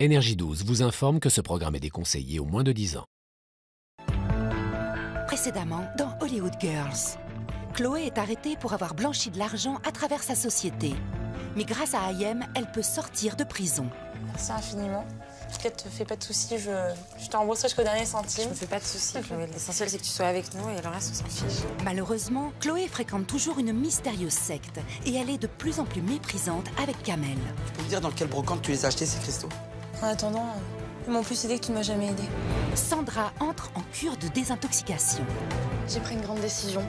Énergie 12 vous informe que ce programme est déconseillé aux moins de 10 ans. Précédemment, dans Hollywood Girls. Chloé est arrêtée pour avoir blanchi de l'argent à travers sa société. Mais grâce à IM, elle peut sortir de prison. Merci infiniment. En tout cas, te fais pas de soucis, je te rembourserai jusqu'au dernier centime. Je me fais pas de soucis, Chloé. L'essentiel, c'est que tu sois avec nous et le reste, on s'en fiche. Malheureusement, Chloé fréquente toujours une mystérieuse secte et elle est de plus en plus méprisante avec Kamel. Tu peux me dire dans quelle brocante tu les as achetés, ces cristaux? En attendant, ils m'ont plus aidé que tu ne m'as jamais aidé. Sandra entre en cure de désintoxication. J'ai pris une grande décision,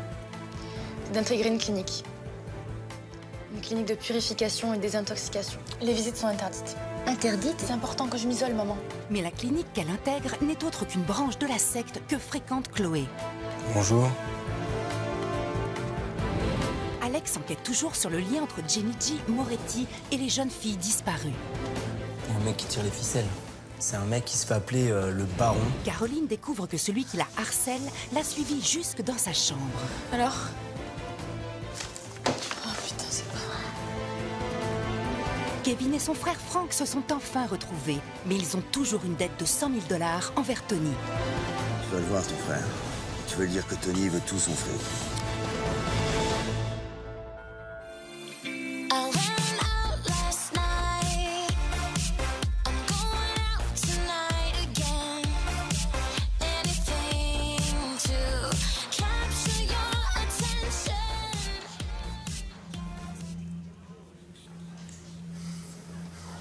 d'intégrer une clinique. Une clinique de purification et désintoxication. Les visites sont interdites. Interdite? C'est important que je m'isole, maman. Mais la clinique qu'elle intègre n'est autre qu'une branche de la secte que fréquente Chloé. Bonjour. Alex enquête toujours sur le lien entre Gennady, Moretti et les jeunes filles disparues. Il y a un mec qui tire les ficelles. C'est un mec qui se fait appeler le baron. Caroline découvre que celui qui la harcèle l'a suivi jusque dans sa chambre. Alors? Oh putain, c'est pas vrai. Kevin et son frère Frank se sont enfin retrouvés, mais ils ont toujours une dette de 100 000 $ envers Tony. Tu vas le voir, ton frère. Tu veux dire que Tony veut tout son fric.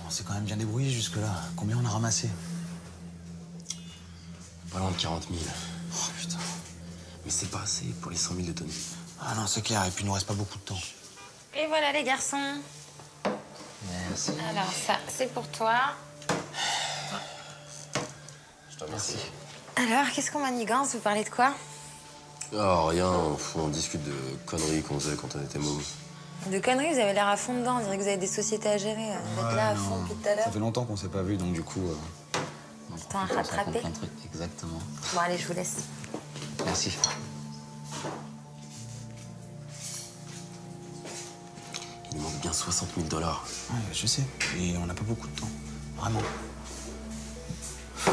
On s'est quand même bien débrouillé jusque-là. Combien on a ramassé? Pas loin de 40 000. Oh putain. Mais c'est pas assez pour les 100 000 de Tony. Ah non, c'est clair. Et puis il nous reste pas beaucoup de temps. Et voilà, les garçons. Merci. Alors, ça, c'est pour toi. Je te remercie. Alors, qu'est-ce qu'on manigance? Vous parlez de quoi? Oh, rien. On discute de conneries qu'on faisait quand on était mômes. De conneries, vous avez l'air à fond dedans. On dirait que vous avez des sociétés à gérer. Vous êtes là à fond depuis tout à l'heure. Ça fait longtemps qu'on s'est pas vu, donc du coup... Temps à rattraper. plein de trucs, exactement. Bon, allez, je vous laisse. Merci. Il nous manque bien 60 000 $. Ouais, je sais. Et on n'a pas beaucoup de temps. Vraiment.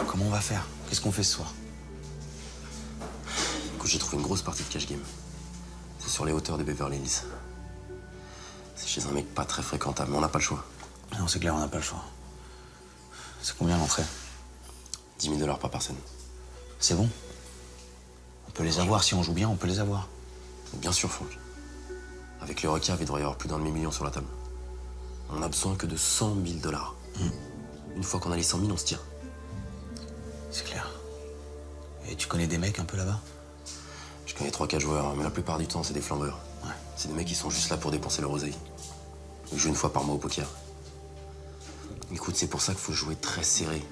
Comment on va faire? Qu'est-ce qu'on fait ce soir? Écoute, j'ai trouvé une grosse partie de cash game. C'est sur les hauteurs de Beverly Hills. C'est chez un mec pas très fréquentable, mais on n'a pas le choix. Non, c'est clair, on n'a pas le choix. C'est combien l'entrée? 10 000 $ par personne. C'est bon? On peut les avoir. Si on joue bien, on peut les avoir. Bien sûr, Franck. Avec les recaves, il devrait y avoir plus d'un demi-million sur la table. On n'a besoin que de 100 000 $. Une fois qu'on a les 100 000, on se tire. C'est clair. Et tu connais des mecs un peu là-bas? Je connais 3-4 joueurs, mais la plupart du temps, c'est des flambeurs. Ouais. C'est des mecs qui sont juste là pour dépenser leur oseille. Ils jouent une fois par mois au poker. Écoute, c'est pour ça qu'il faut jouer très serré.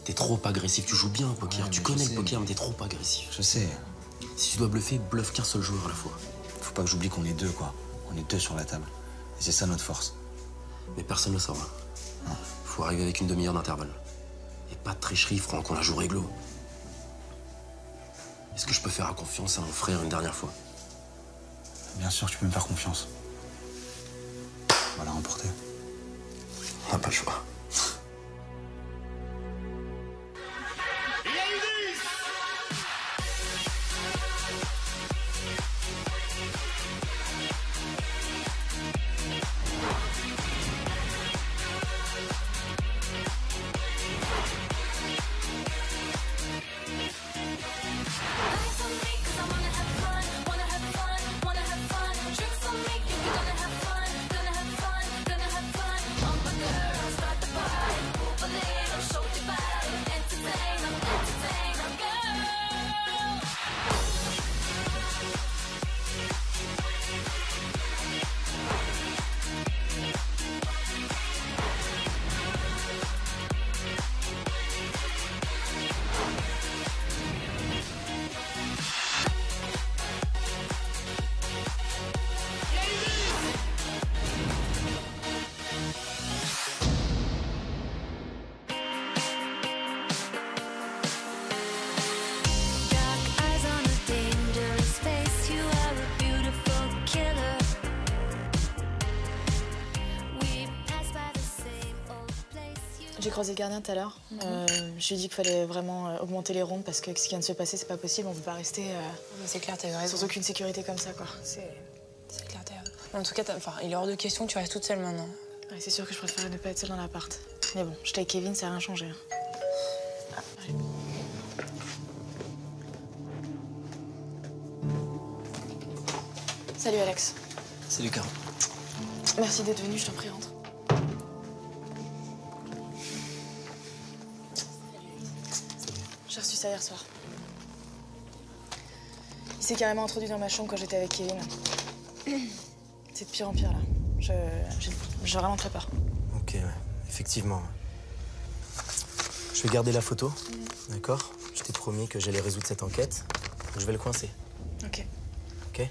T'es trop agressif, tu joues bien au poker. Ouais, tu mais connais je le sais, poker, mais t'es trop agressif. Je sais. Si tu dois bluffer, bluffe qu'un seul joueur à la fois. Faut pas que j'oublie qu'on est deux, quoi. On est deux sur la table. Et c'est ça notre force. Mais personne ne le saura. Faut arriver avec une demi-heure d'intervalle. Et pas de tricherie, Franck, on la joue réglo. Est-ce que je peux faire confiance à mon frère une dernière fois? Bien sûr, tu peux me faire confiance. On va la remporter. On n'a pas le choix. J'ai croisé le gardien tout à l'heure. Je lui ai dit qu'il fallait vraiment augmenter les rondes parce que ce qui vient de se passer, c'est pas possible. On peut pas rester C'est clair, t'as eu raison. sans aucune sécurité comme ça, quoi. C'est clair, t'as raison. En tout cas, il est hors de question que tu restes toute seule maintenant. Ouais, c'est sûr que je préférais ne pas être seule dans l'appart. Mais bon, j'étais avec Kevin, ça n'a rien changé. Ah, allez. Salut Alex. Salut, Caro. Merci d'être venu, je t'en prie, rentre. J'ai reçu ça hier soir. Il s'est carrément introduit dans ma chambre quand j'étais avec Kevin. C'est de pire en pire, là. J'ai vraiment très peur. Ok, ouais. Effectivement. Je vais garder la photo, d'accord? Je t'ai promis que j'allais résoudre cette enquête. Je vais le coincer. Ok. Ok?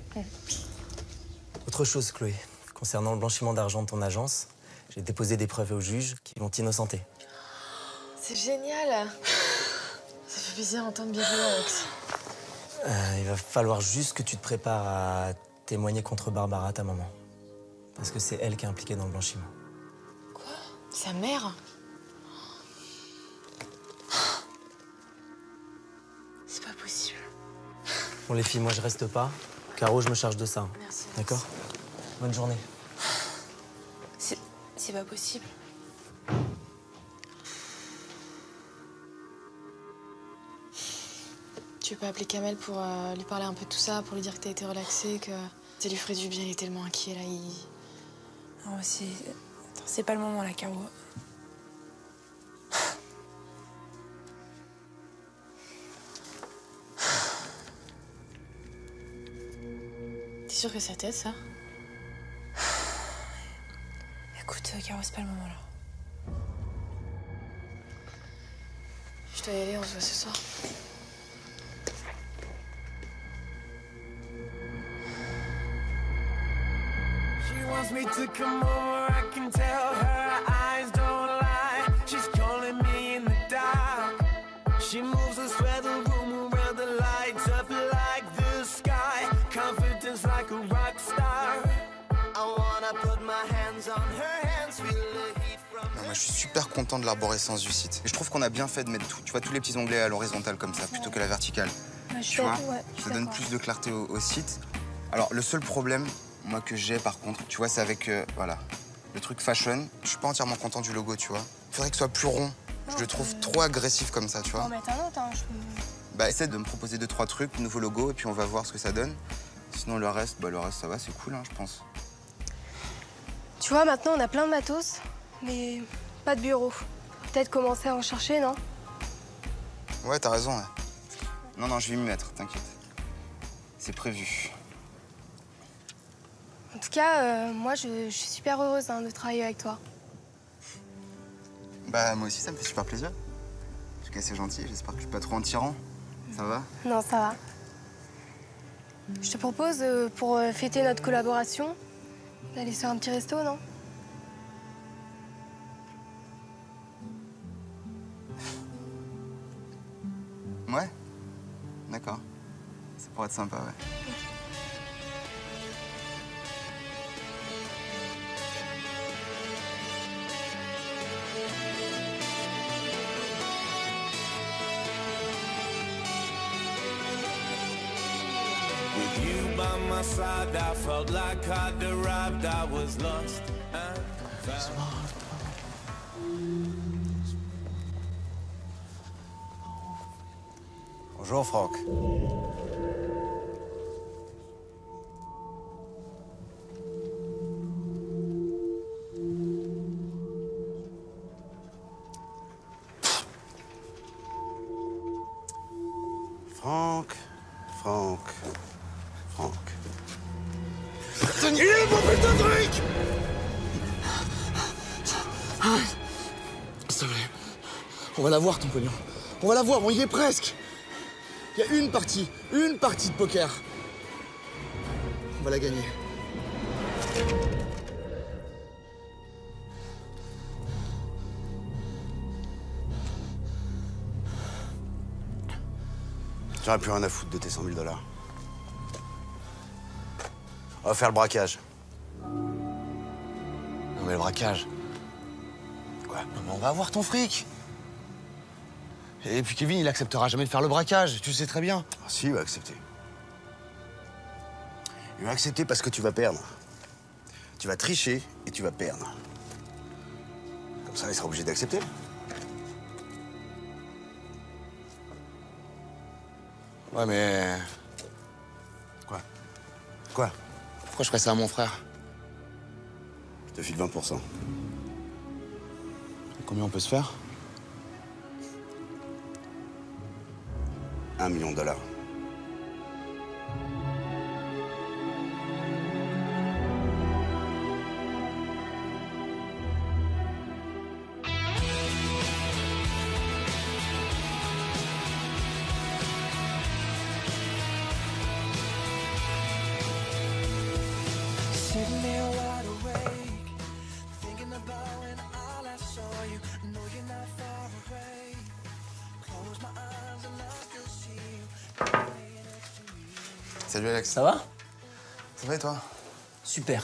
Autre chose, Chloé. Concernant le blanchiment d'argent de ton agence, j'ai déposé des preuves au juge qui vont t'innocenter. C'est génial. Ça fait plaisir d'entendre bien jouer, Alex. Il va falloir juste que tu te prépares à témoigner contre Barbara, ta maman. Parce que c'est elle qui est impliquée dans le blanchiment. Quoi? Sa mère? C'est pas possible. Bon, les filles, moi, je reste pas. Caro, je me charge de ça. Hein. Merci. D'accord? Bonne journée. C'est pas possible. Tu veux pas appeler Kamel pour lui parler un peu de tout ça, pour lui dire que t'as été relaxée, que ça lui ferait du bien, il est tellement inquiet là, Non, c'est pas le moment là, Caro. T'es sûre que ça t'aide, ça? Écoute, Caro, c'est pas le moment là. Je dois y aller, on se voit ce soir. Wants me to come over, I can tell her eyes don't lie. She's calling me in the dark. She moves us where the room around the lights up like the sky. Confidence like a rock star. I wanna put my hands on her hands, feel the heat from her. Moi, je suis super content de l'arborescence du site. Et je trouve qu'on a bien fait de mettre tout, tu vois, tous les petits onglets à l'horizontale comme ça, plutôt que la verticale. Tu vois, ça donne plus de clarté au site. Alors, le seul problème, moi, que j'ai par contre, tu vois, c'est avec, voilà, le truc fashion. Je suis pas entièrement content du logo, tu vois. Il faudrait que ce soit plus rond. Je le trouve trop agressif comme ça, tu vois. On va mettre un autre, hein, Bah, essaie de me proposer 2-3 trucs, nouveau logo, et puis on va voir ce que ça donne. Sinon, le reste, ça va, c'est cool, hein, je pense. Tu vois, maintenant, on a plein de matos, mais pas de bureau. Peut-être commencer à en chercher, non? Ouais, t'as raison, ouais. Non, je vais m'y mettre, t'inquiète. C'est prévu. En tout cas, moi, je suis super heureuse de travailler avec toi. Bah, moi aussi, ça me fait super plaisir. En tout cas, c'est gentil. J'espère que je suis pas trop en tyran. Ça va? Non, ça va. Je te propose, pour fêter notre collaboration, d'aller sur un petit resto, non? Ouais? D'accord. Ça pourrait être sympa, ouais. With you by my side, I felt like I'd arrived, I was lost and found. Bonjour, Franck. Franck. Il est mon putain de truc! S'il te plaît, on va la voir ton pognon. On va la voir, on y est presque. Il y a une partie de poker. On va la gagner. J'aurais plus rien à foutre de tes 100 000 $. On va faire le braquage. Non mais le braquage. Quoi? quoi. Non, mais on va avoir ton fric. Et puis Kevin, il acceptera jamais de faire le braquage, tu le sais très bien. Ah, si, il va accepter. Il va accepter parce que tu vas perdre. Tu vas tricher et tu vas perdre. Comme ça, il sera obligé d'accepter. Ouais, mais... Quoi? Quoi? Pourquoi je ferais ça à mon frère? Je te file 20%. Et combien on peut se faire? 1 million de dollars. Sitting there wide awake, thinking about when I last saw you. I know you're not far away. Close my eyes and I still see you. Salut Alex. Ça va? Ça va et toi? Super.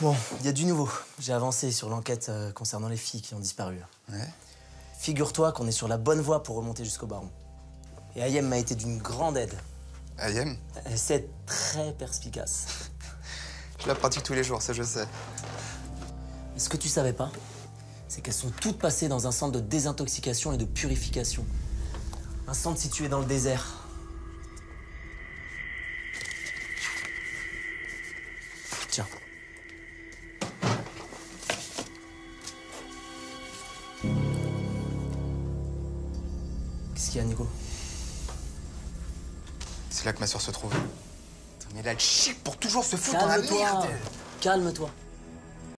Bon, il y a du nouveau. J'ai avancé sur l'enquête concernant les filles qui ont disparu. Ouais. Figure-toi qu'on est sur la bonne voie pour remonter jusqu'au baron. Et Ayem m'a été d'une grande aide. Ayem? C'est très perspicace. Je la pratique tous les jours, ça je sais. Mais ce que tu savais pas, c'est qu'elles sont toutes passées dans un centre de désintoxication et de purification. Un centre situé dans le désert. Tiens. Qu'est-ce qu'il y a, Nico? C'est là que ma soeur se trouve. Mais elle a le chic pour toujours se foutre dans la merde. Calme-toi.